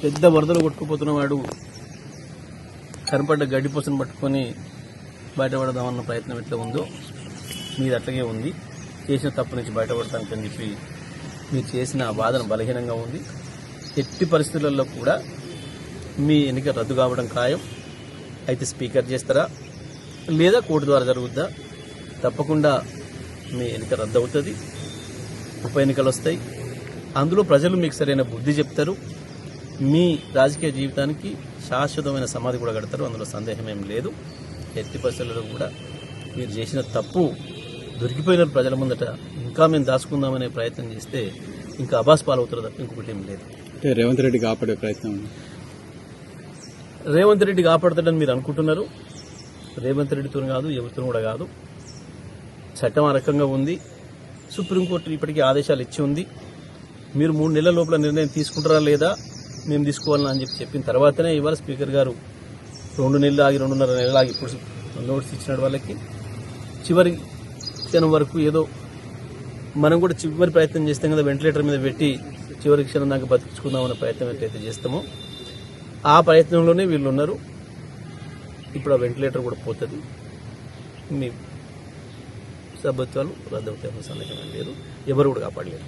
పెద్ద వరదలు కొట్టుకుపోతున్నవాడు కనపడ్డ గడ్డిపోసను పట్టుకొని బయటపడదామన్న ప్రయత్నం ఎట్లా ఉందో మీది అట్లాగే ఉంది. చేసిన తప్పు నుంచి బయటపడటానికని చెప్పి మీరు చేసిన వాదన బలహీనంగా ఉంది. ఎట్టి పరిస్థితులలో కూడా మీ ఎన్నిక రద్దు కావడం ఖాయం. అయితే స్పీకర్ చేస్తారా లేదా కోర్టు ద్వారా జరుగుద్దా? తప్పకుండా మీ ఎన్నిక రద్దు అవుతుంది. ఉప ఎన్నికలు వస్తాయి. అందులో ప్రజలు మీకు సరైన బుద్ధి చెప్తారు. మీ రాజకీయ జీవితానికి శాశ్వతమైన సమాధి కూడా కడతారు. అందులో సందేహం ఏం లేదు. ఎట్టి పరిస్థితుల్లో కూడా మీరు చేసిన తప్పు దొరికిపోయిన ప్రజల ముందట ఇంకా మేము దాచుకుందామనే ప్రయత్నం చేస్తే ఇంకా అబాస్ పాలవుతారు తప్ప ఇంకొకటి ఏం లేదు. రేవంత్ రెడ్డి కాపాడే ప్రయత్నం రేవంత్ రెడ్డి కాపాడుతాడని మీరు అనుకుంటున్నారు. రేవంత్ రెడ్డితో కాదు, ఎవరితో కూడా కాదు. చట్టం ఆ రకంగా ఉంది. సుప్రీంకోర్టు ఇప్పటికీ ఆదేశాలు ఇచ్చి ఉంది. మీరు 3 నెలల లోపల నిర్ణయం తీసుకుంటారా లేదా మేము తీసుకోవాలని అని చెప్పిన తర్వాతనే ఇవాళ స్పీకర్ గారు 2 నెలలు ఆగి 2.5 నెలలు ఆగి ఇప్పుడు నోటీస్ ఇచ్చినాడు. వాళ్ళకి చివరి క్షణం వరకు ఏదో మనం కూడా చివరి ప్రయత్నం చేస్తాం కదా, వెంటిలేటర్ మీద పెట్టి చివరి క్షణం దాకా బతికించుకుందామన్న ప్రయత్నం ఎట్లయితే చేస్తామో ఆ ప్రయత్నంలోనే వీళ్ళు ఉన్నారు. ఇప్పుడు ఆ వెంటిలేటర్ కూడా పోతుంది. మీ సభ్యత్వాలు రద్దు అవుతాయన్న సందేహం లేదు. ఎవరు కూడా కాపాడలేరు.